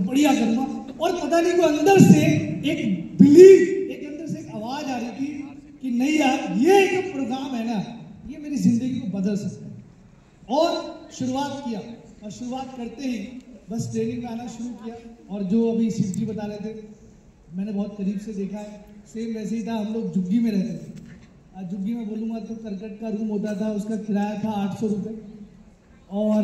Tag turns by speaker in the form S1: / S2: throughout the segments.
S1: बढ़िया करूंगा। और पता नहीं को अंदर से एक बिलीव, एक अंदर से एक आवाज आ रही थी कि नहीं यार, ये जो प्रोग्राम है ना, ये मेरी जिंदगी को बदल सकता है। और शुरुआत किया, और शुरुआत करते ही बस ट्रेनिंग में आना शुरू किया। और जो अभी शिव जी बता रहे थे, मैंने बहुत करीब से देखा है, सेम वैसे ही था। हम लोग झुग्गी में रहते थे। आज झुग्गी में बोलूँगा तो करकट का रूम होता था, उसका किराया था 800 रुपये, और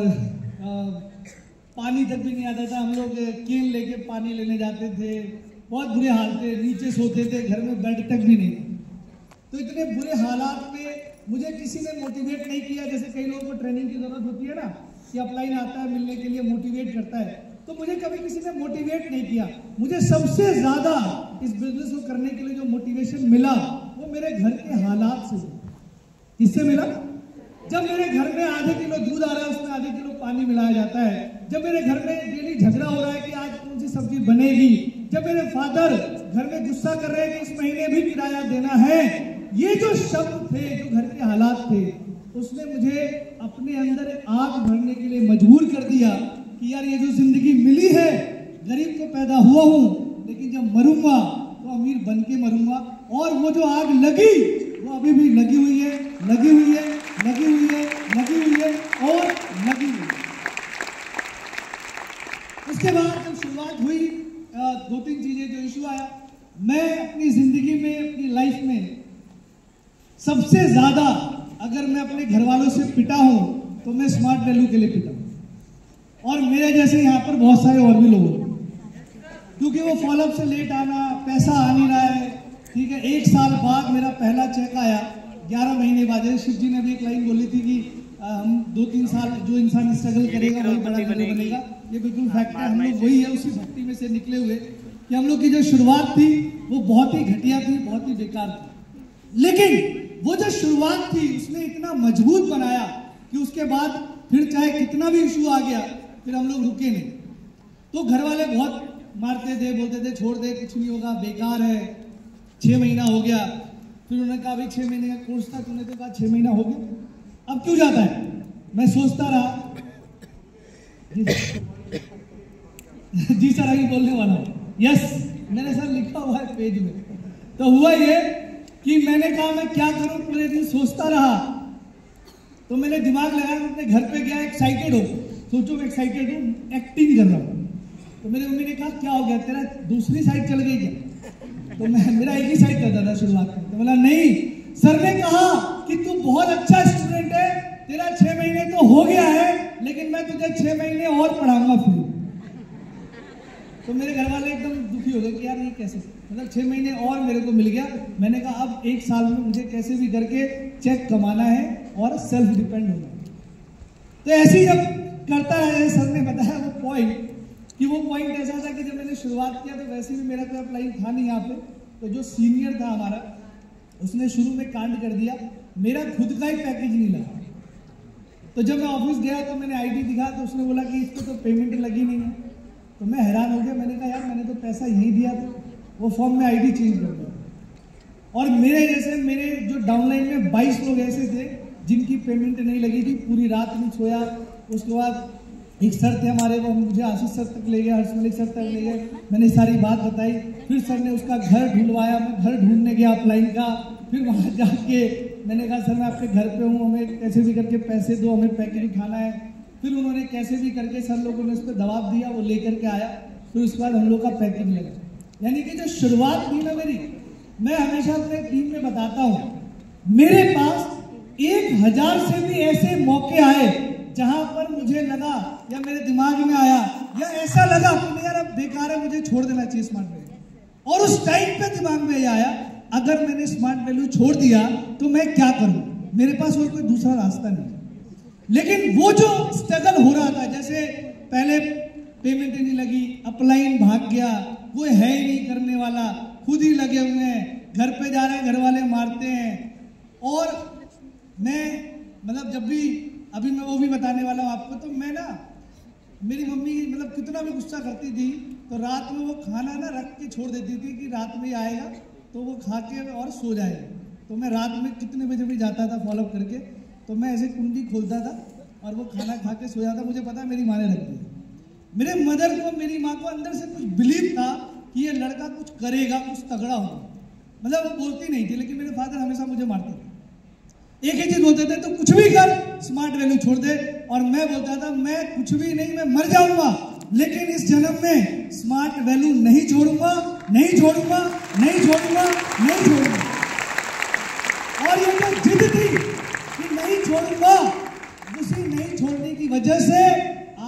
S1: पानी तक भी नहीं आता था। हम लोग केन लेके पानी लेने जाते थे, बहुत बुरे हाल थे, नीचे सोते थे, घर में बेड तक भी नहीं। तो इतने बुरे हालात में मुझे किसी ने मोटिवेट नहीं किया। जैसे कई लोगों को ट्रेनिंग की जरूरत होती है ना, कि अपलाइन आता है मिलने के लिए, मोटिवेट करता है, तो मुझे कभी किसी ने मोटिवेट नहीं किया। मुझे सबसे ज्यादा इस बिजनेस को करने के लिए जो मोटिवेशन मिला वो मेरे घर के हालात से। किससे मिला? जब मेरे घर में आधे किलो दूध आ रहा है, उसमें आधे किलो पानी मिलाया जाता है। जब मेरे घर में डेली झगड़ा हो रहा है कि आज कौन सी सब्जी बनेगी। जब मेरे फादर घर में गुस्सा कर रहे हैं कि इस महीने भी किराया देना है। ये जो शब्द थे, जो घर के हालात थे, उसने मुझे अपने अंदर आग भरने के लिए मजबूर कर दिया कि यार, ये जो जिंदगी मिली है, गरीब तो पैदा हुआ हूं, लेकिन जब मरूंगा तो अमीर बन के मरूंगा। और वो जो आग लगी, वो अभी भी लगी हुई है, लगी हुई है, लगी हुई है, लगी हुई है और लगी हुई है। उसके बाद जब शुरुआत हुई, 2-3 चीजें जो इशू आया, मैं अपनी जिंदगी में, अपनी लाइफ में सबसे ज्यादा अगर मैं अपने घर वालों से पिटा हूं तो मैं स्मार्ट वैल्यू के लिए पिटा हूं। और मेरे जैसे यहाँ पर बहुत सारे और भी लोग हैं, क्योंकि वो फॉलोअप से लेट आना, पैसा आ नहीं रहा है। ठीक है, 1 साल बाद मेरा पहला चेक आया, 11 महीने बाद। शिव जी ने भी एक लाइन बोली थी कि हम 2-3 साल जो इंसान स्ट्रगल करेगा वही बड़ा बनेगा। ये बिल्कुल फैक्ट है। हम लोग वही है, उसी भक्ति में से निकले हुए कि हम लोग की जो शुरुआत थी वो बहुत ही घटिया थी, बहुत ही बेकार थी। लेकिन वो जो शुरुआत थी उसने इतना मजबूत बनाया कि उसके बाद फिर चाहे कितना भी इशू आ गया, फिर हम लोग रुके नहीं। तो घर वाले बहुत मारते थे, बोलते थे छोड़ दे, कुछ नहीं होगा, बेकार है। 6 महीना हो गया, फिर उन्होंने कहा भाई 6 महीने का कोर्स था, तूने तो कहा 6 महीना हो गया, अब क्यों जाता है? मैं सोचता रहा। जी सर, अभी बोलने वाला हूँ। यस, मैंने सर लिखा हुआ है पेज में। तो हुआ ये कि मैंने कहा मैं क्या करूं, पूरे दिन सोचता रहा। तो मैंने दिमाग लगाया, मैं अपने घर पे गया, एक्साइटेड हो, सोचो मैं एक्साइटेड हूँ, एक्टिंग कर रहा हूँ। तो मेरी मम्मी ने कहा क्या हो गया, तेरा दूसरी साइड चल गई क्या? तो मेरा एक ही साइड चलता था शुरुआत में। तो बोला नहीं, सर ने कहा कि तू बहुत अच्छा स्टूडेंट है, तेरा 6 महीने तो हो गया है, लेकिन मैं तुझे 6 महीने और पढ़ाऊंगा फ्री। तो मेरे घर वाले एकदम दुखी हो गए कि यार ये कैसे, मतलब 6 महीने और मेरे को मिल गया। मैंने कहा अब 1 साल में मुझे कैसे भी करके चेक कमाना है और सेल्फ डिपेंड होना है। तो ऐसे ही जब करता है, सर ने बताया वो पॉइंट, कि वो पॉइंट ऐसा था कि जब मैंने शुरुआत किया तो वैसे भी मेरा कोई अप्लाई था नहीं यहाँ पे। तो जो सीनियर था हमारा, उसने शुरू में कांड कर दिया, मेरा खुद का ही पैकेज नहीं लगा। तो जब मैं ऑफिस गया तो मैंने आईडी दिखा, तो उसने बोला कि इसको तो पेमेंट लगी नहीं है। तो मैं हैरान हो गया, मैंने कहा यार मैंने तो पैसा यहीं दिया था। वो फॉर्म में आईडी चेंज कर दिया। और मेरे जैसे मेरे जो डाउनलाइन में 22 लोग ऐसे थे जिनकी पेमेंट नहीं लगी थी, पूरी रात नहीं सोया। उसके बाद एक सर थे हमारे, वो मुझे आशीष सर तक ले गए, हर्ष मलिक सर तक ले गए, मैंने सारी बात बताई। फिर सर ने उसका घर ढूंढवाया, मैं घर ढूंढने गया अपलाइन का। फिर वहाँ जाके मैंने कहा सर मैं आपके घर पे हूँ, हमें कैसे भी करके पैसे दो, हमें पैकेज उठाना है। फिर उन्होंने कैसे भी करके सर लोगों ने उस पर दबाव दिया, वो लेकर के आया। फिर उसके बाद हम लोग का पैकेज लगा। यानी कि जो शुरुआत थी ना मेरी, मैं हमेशा अपने टीम में बताता हूँ, मेरे पास 1000 से भी ऐसे मौके आए जहां पर मुझे लगा या मेरे दिमाग में आया या ऐसा लगा कि यार अब बेकार है, मुझे छोड़ देना चाहिए स्मार्ट वैल्यू। और उस टाइम पे दिमाग में यह आया, अगर मैंने स्मार्ट वैल्यू छोड़ दिया तो मैं क्या करूं, मेरे पास और कोई दूसरा रास्ता नहीं। लेकिन वो जो स्ट्रगल हो रहा था, जैसे पहले पेमेंट ही नहीं लगी, अपलाइन भाग गया, वो है ही नहीं करने वाला, खुद ही लगे हुए हैं, घर पे जा रहे हैं, घर वाले मारते हैं। और मैं मतलब जब भी, अभी मैं वो भी बताने वाला हूँ आपको, तो मैं ना, मेरी मम्मी मतलब कितना भी गुस्सा करती थी तो रात में वो खाना ना रख के छोड़ देती थी कि रात में आएगा तो वो खा के और सो जाएगा। तो मैं रात में कितने बजे भी जाता था फॉलोअप करके, तो मैं ऐसे कुंडी खोलता था और वो खाना खा के सो जाता। मुझे पता है मेरी माँ ने रख दी। मेरे मदर को, मेरी माँ को अंदर से कुछ बिलीव था कि ये लड़का कुछ करेगा, कुछ तगड़ा होगा। मतलब वो बोलती नहीं थी, लेकिन मेरे फादर हमेशा मुझे मारते थे। एक ही चीज बोलते थे, तो कुछ भी कर, स्मार्ट वैल्यू छोड़ दे। और मैं बोलता था, मैं कुछ भी नहीं, मैं मर जाऊंगा, लेकिन इस जन्म में स्मार्ट वैल्यू नहीं छोड़ूंगा, नहीं छोड़ूंगा, नहीं छोड़ूंगा, नहीं छोड़ूंगा। और ये जो जिद थी कि नहीं छोड़ूंगा, उसी नहीं छोड़ने की वजह से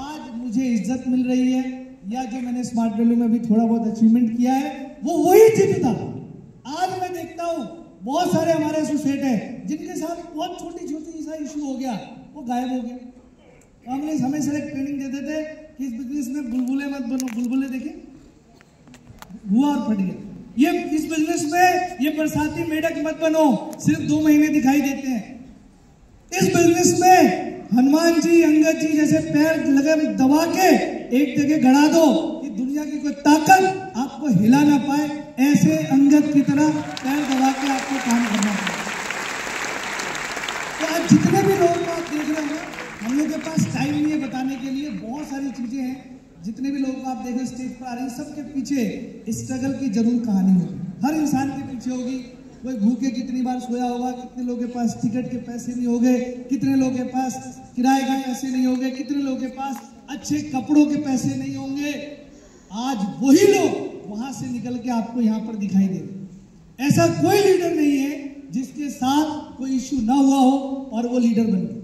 S1: आज मुझे इज्जत मिल रही है, या जो मैंने स्मार्ट वैल्यू में भी थोड़ा बहुत अचीवमेंट किया है, वो वही जिद था। आज मैं देखता हूं बहुत सारे हमारे एसोसिएट हैं जिनके साथ बहुत छोटी छोटी सा इशू हो गया, वो गायब हो गया। हमने हमेशा एक ट्रेनिंग देते थे कि इस बिजनेस में बुलबुले मत बनो। बुलबुले देखिए, हुआ और फट गया। ये इस बिजनेस में ये बरसाती मेढक मत बनो, सिर्फ 2 महीने दिखाई देते हैं। इस बिजनेस में हनुमान जी, अंगद जी जैसे पैर लगे दबा के एक जगह गड़ा दो कि दुनिया की कोई ताकत आपको हिला ना पाए, ऐसे अंगद की तरह पैर दबा के आपको काम करना पड़ेगा। तो आज जितने भी लोग आप देख रहे हैं, हम लोग के पास टाइम नहीं है बताने के लिए, बहुत सारी चीजें हैं। जितने भी लोग आप देखें स्टेज पर आ रहे हैं, सबके पीछे स्ट्रगल की जरूर कहानी होगी। हर इंसान के पीछे होगी। कोई भूखे कितनी बार सोया होगा, कितने लोगों के पास टिकट के पैसे नहीं होंगे, कितने लोगों के पास किराए के पैसे नहीं होंगे, कितने लोगों के पास अच्छे कपड़ों के पैसे नहीं होंगे। आज वही लोग वहां से निकल के आपको यहाँ पर दिखाई दे। ऐसा कोई लीडर नहीं है जिसके साथ कोई इश्यू ना हुआ हो और वो लीडर बन गए।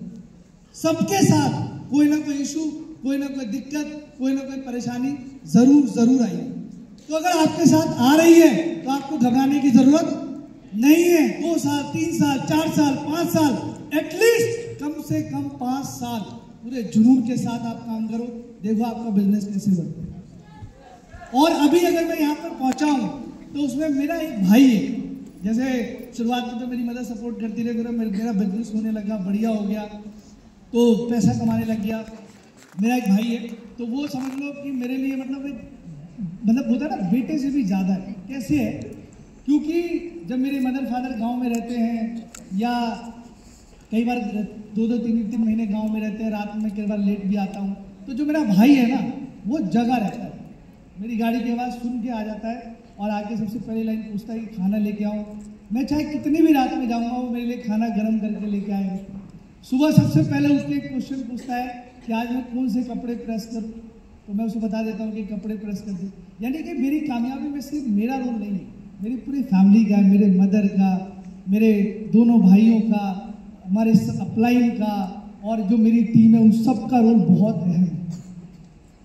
S1: सबके साथ कोई ना कोई इशू, कोई ना कोई दिक्कत, कोई ना कोई परेशानी जरूर आई। तो अगर आपके साथ आ रही है तो आपको घबराने की जरूरत नहीं है। 2 साल, 3 साल, 4 साल, 5 साल, एटलीस्ट कम से कम 5 साल पूरे जुनून के साथ आप काम करो, देखो आपका बिजनेस कैसे बढ़ता है। और अभी अगर मैं यहाँ पर पहुंचा हूं तो उसमें मेरा एक भाई है। जैसे शुरुआत में तो मेरी मदर सपोर्ट करती रही, मेरा बिजनेस होने लगा, बढ़िया हो गया, तो पैसा कमाने लग गया। मेरा एक भाई है, तो वो समझ लो कि मेरे लिए मतलब होता है ना, बेटे से भी ज़्यादा है। कैसे है? क्योंकि जब मेरे मदर फादर गांव में रहते हैं, या कई बार 2-2, 3-3 महीने गांव में रहते हैं, रात में कई बार लेट भी आता हूँ, तो जो मेरा भाई है ना, वो जगा रहता है। मेरी गाड़ी की आवाज़ सुन के आ जाता है और आके सबसे पहले लाइन पूछता है कि खाना लेके आऊँ। मैं चाहे कितनी भी रात में जाऊँगा, वो मेरे लिए खाना गर्म करके लेके आएगा। सुबह सबसे पहले उसके एक क्वेश्चन पूछता है कि आज मैं कौन से कपड़े प्रेस करूँ, तो मैं उसको बता देता हूँ कि कपड़े प्रेस कर दे। यानी कि मेरी कामयाबी में सिर्फ मेरा रोल नहीं है, मेरी पूरी फैमिली का, मेरे मदर का, मेरे दोनों भाइयों का, हमारे अपलाइन का, और जो मेरी टीम है उन सब का रोल बहुत अहम है।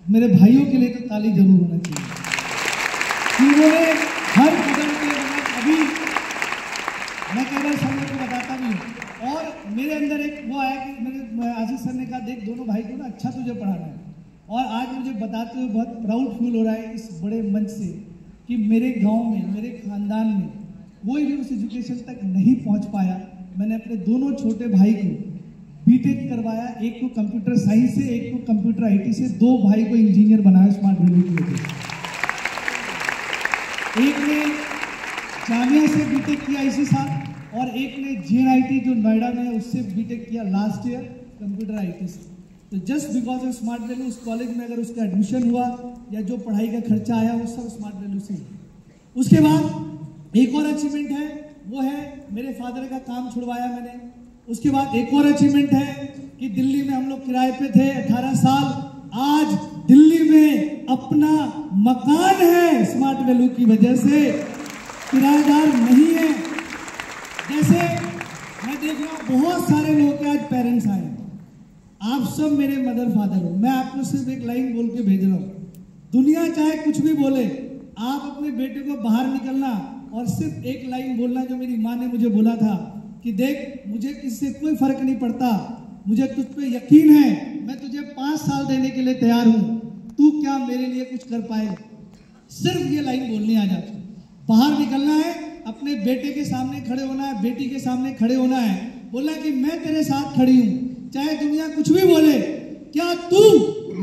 S1: मेरे भाइयों के लिए तो ताली जरूर होना चाहिए, उन्होंने हर कदम पे, अभी मैं कई बार सब लोग को बताता भी हूँ। और मेरे अंदर एक वो आया कि मेरे आशीष सर ने कहा, देख दोनों भाई को ना अच्छा तुझे पढ़ाना है। और आज मुझे बताते हुए बहुत प्राउड फील हो रहा है इस बड़े मंच से कि मेरे गांव में, मेरे खानदान में कोई भी उस एजुकेशन तक नहीं पहुंच पाया। मैंने अपने दोनों छोटे भाई को बीटेक करवाया, एक को कंप्यूटर साइंस से, एक को कंप्यूटर आईटी से, 2 भाई को इंजीनियर बनाया स्मार्ट वैल्यू की वजह से। एक ने जामिया से बीटेक किया इसी साल, और एक ने JNIT जो नोएडा में है उससे बीटेक किया लास्ट ईयर कंप्यूटर आईटी से। तो just because of smart value उस कॉलेज में अगर उसका एडमिशन हुआ या जो पढ़ाई का खर्चा आया वो सब स्मार्ट वैल्यू से। उसके बाद एक और अचीवमेंट है, वो है मेरे फादर का काम छुड़वाया मैंने। उसके बाद एक और अचीवमेंट है कि दिल्ली में हम लोग किराए पे थे 18 साल, आज दिल्ली में अपना मकान है स्मार्ट वैल्यू की वजह से, किराएदार नहीं है। जैसे मैं देख रहा हूँ बहुत सारे लोग के आज पेरेंट्स आए, आप सब मेरे मदर फादर हो। मैं आपको सिर्फ एक लाइन बोल के भेज रहा हूँ, दुनिया चाहे कुछ भी बोले, आप अपने बेटे को बाहर निकलना और सिर्फ एक लाइन बोलना जो मेरी माँ ने मुझे बोला था कि देख मुझे किससे कोई फर्क नहीं पड़ता, मुझे तुझ पे यकीन है, मैं तुझे 5 साल देने के लिए तैयार हूं, तू क्या मेरे लिए कुछ कर पाएगा। सिर्फ ये लाइन बोलनी आ जाती, बाहर निकलना है, अपने बेटे के सामने खड़े होना है, बेटी के सामने खड़े होना है, बोला कि मैं तेरे साथ खड़ी हूं, चाहे दुनिया कुछ भी बोले, क्या तू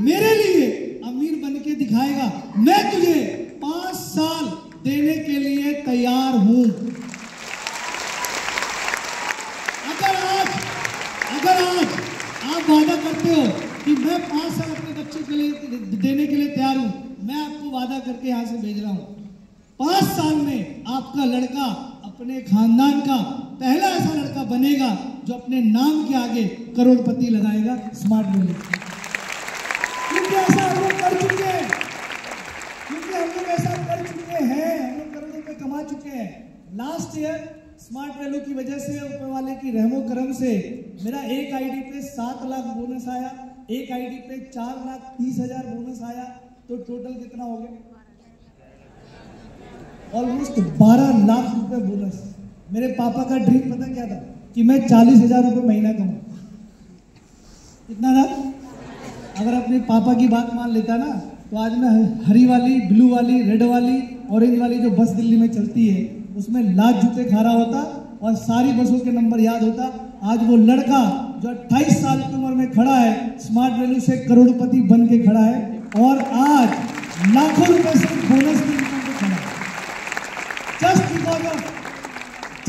S1: मेरे लिए अमीर बन के दिखाएगा, मैं तुझे 5 साल देने के लिए तैयार हूं। अगर आज आप वादा करते हो कि मैं 5 साल अपने बच्चे के लिए देने करके यहाँ से भेज रहा हूँ, 5 साल में आपका लड़का अपने खानदान का पहला ऐसा लड़का बनेगा जो अपने नाम के आगे करोड़पति लगाएगा स्मार्ट वैल्यू। क्योंकि ऐसा हम लोग कर चुके हैं, हम लोग करोड़ों रुपए कमा चुके हैं। लास्ट ईयर स्मार्ट वैल्यू की वजह से, ऊपर वाले की रहमो करम से, मेरा एक आईडी पे 7 लाख बोनस आया, एक आईडी पे 4,30,000 बोनस आया, तो टोटल कितना हो गया? ऑलमोस्ट 12 लाख रुपए बोनस। मेरे पापा का ड्रीम पता क्या था? कि मैं 40,000 रुपए महीना कमाऊं। कितना था? अगर अपने पापा की बात मान लेता ना, तो आज मैं हरी वाली, ब्लू वाली, रेड वाली, ऑरेंज वाली जो बस दिल्ली में चलती है उसमें लाख जूते खा रहा होता और सारी बसों के नंबर याद होता। आज वो लड़का जो 28 साल की उम्र में खड़ा है, स्मार्ट वैल्यू से करोड़पति बन के खड़ा है और आज लाखों रुपए से बोनस की इनकम पे खड़ा है।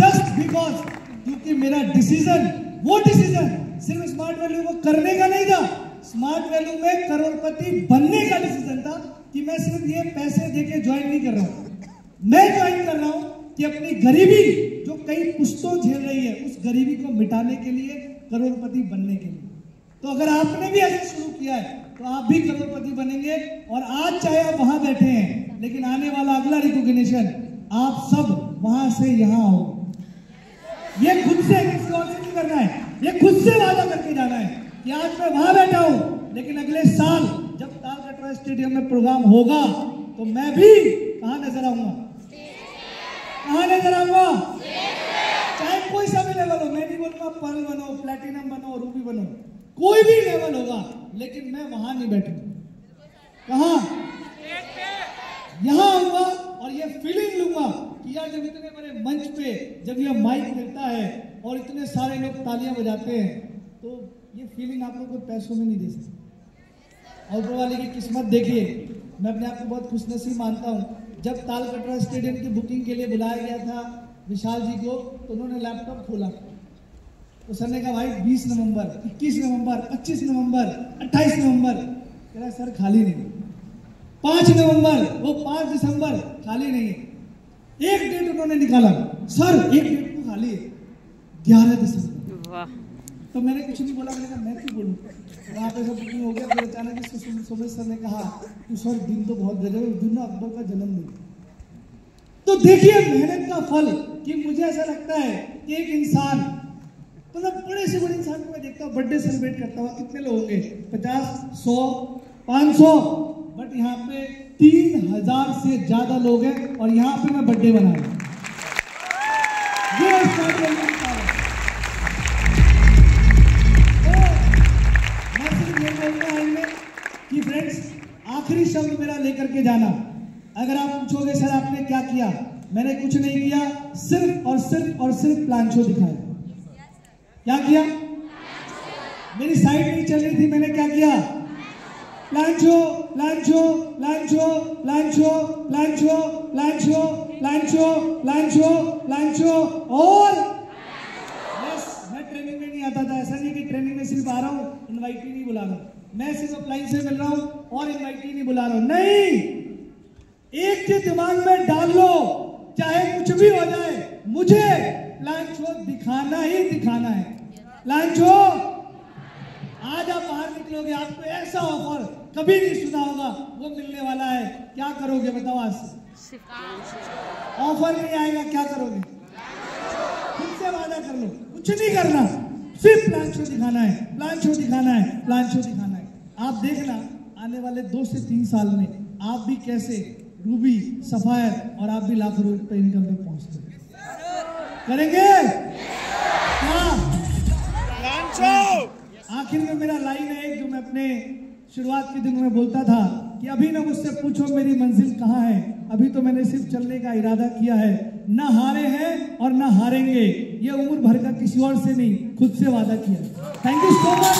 S1: जस्ट बिकॉज क्योंकि मेरा डिसीजन, वो डिसीजन सिर्फ स्मार्ट वैल्यू को करने का नहीं था, स्मार्ट वैल्यू में करोड़पति बनने का डिसीजन था कि मैं सिर्फ ये पैसे देके ज्वाइन नहीं कर रहा हूं, मैं ज्वाइन कर रहा हूं कि अपनी गरीबी जो कई पुश्तों झेल रही है उस गरीबी को मिटाने के लिए, करोड़पति बनने के लिए। तो अगर आपने भी ऐसे शुरू किया है तो आप भी करोड़पति बनेंगे। और आज चाहे आप वहां बैठे हैं, लेकिन आने वाला अगला रिकॉग्निशन आप सब वहां से यहां आओ। ये खुद से, किसी और से नहीं करना है, ये खुद से वादा करके जाना है कि आज मैं वहां बैठा हूं, लेकिन अगले साल जब तालकटोरा स्टेडियम में प्रोग्राम होगा तो मैं भी कहां नजर आऊंगा? कहां नजर आऊंगा? चाहे कोई सा भी लेवल हो, मैं नहीं बोलूंगा पर्ल बनो, प्लैटिनम बनो, रूबी बनो, कोई भी लेवल होगा, लेकिन मैं वहां नहीं बैठूंगा। कहां? यहां आऊंगा और ये फीलिंग लूंगा कि यार जब इतने बड़े मंच पे जब ये माइक मिलता है और इतने सारे लोग तालियां बजाते हैं, तो ये फीलिंग आप लोग को पैसों में नहीं दे सकते। और ऊपर वाले की किस्मत देखिए, मैं अपने आप को बहुत खुशनसीब मानता हूँ। जब तालकटोरा स्टेडियम की बुकिंग के लिए बुलाया गया था विशाल जी को, तो उन्होंने लैपटॉप खोला, तो सर ने कहा भाई 20 नवंबर, 21 नवंबर, 25 नवंबर, 28 नवंबर, कह रहा सर खाली नहीं। 5 नवंबर, वो 5 दिसंबर, खाली नहीं है। एक डेट उन्होंने निकाला, सर एक डेट तो खाली है, 11 दिसंबर। तो मैंने कुछ नहीं बोला, मैंने कहा मैं क्यों बोलूँ, वहाँ पे सब बुकिंग हो गया। फिर अचानक सुमेश सर ने कहा कि सर दिन तो बहुत गजब है, दिन अकबर का जन्मदिन। तो देखिए मेहनत का फल, कि मुझे ऐसा लगता है कि एक इंसान, मतलब बड़े से बड़े इंसान को मैं देखता हूँ बर्थडे सेलिब्रेट करता हुआ, कितने लोग होंगे? 50, 100, 500, बट यहाँ पे 3000 से ज्यादा लोग हैं और यहाँ पे मैं बर्थडे बना रहा हूँ। कि फ्रेंड्स, आखिरी शब्द मेरा लेकर के जाना। अगर आप पूछोगे सर आपने क्या किया, मैंने कुछ नहीं किया, सिर्फ और सिर्फ और सिर्फ प्लान शो दिखाया। क्या किया? मेरी साइड नहीं चल रही थी, मैंने क्या किया? Plan show, plan show, plan show, plan show, plan show, plan show, plan show, plan show, plan show. और मैं ट्रेनिंग में नहीं आता था। ऐसा नहीं कि ट्रेनिंग में सिर्फ आ रहा हूँ, इनवाइट ही नहीं बुला रहा हूँ, मैं सिर्फ अपलाइन से मिल रहा हूँ और इनवाइट ही नहीं बुला रहा हूँ। नहीं, एक चीज दिमाग में डाल लो, चाहे कुछ भी हो जाए, मुझे प्लान शो दिखाना ही दिखाना है। प्लान शो, आज आप बाहर निकलोगे, आपको ऐसा ऑफर कभी नहीं सुना होगा, वो मिलने वाला है। क्या करोगे बताओ? आज से ऑफर नहीं आएगा, क्या करोगे? खुद से वादा कर लो, कुछ नहीं करना, सिर्फ प्लान शो दिखाना है, प्लान शो दिखाना है, प्लान शो दिखाना है। आप देखना आने वाले 2 से 3 साल में आप भी कैसे रूबी, सफायर और आप भी लाखों रुपए इनकम पे पहुंचते करेंगे। आखिर में मेरा लाइन है एक, जो मैं अपने शुरुआत के दिनों में बोलता था कि अभी ना मुझसे पूछो मेरी मंजिल कहाँ है, अभी तो मैंने सिर्फ चलने का इरादा किया है। ना हारे हैं और ना हारेंगे, ये उम्र भर का किसी और से नहीं, खुद से वादा किया। Thank you so much.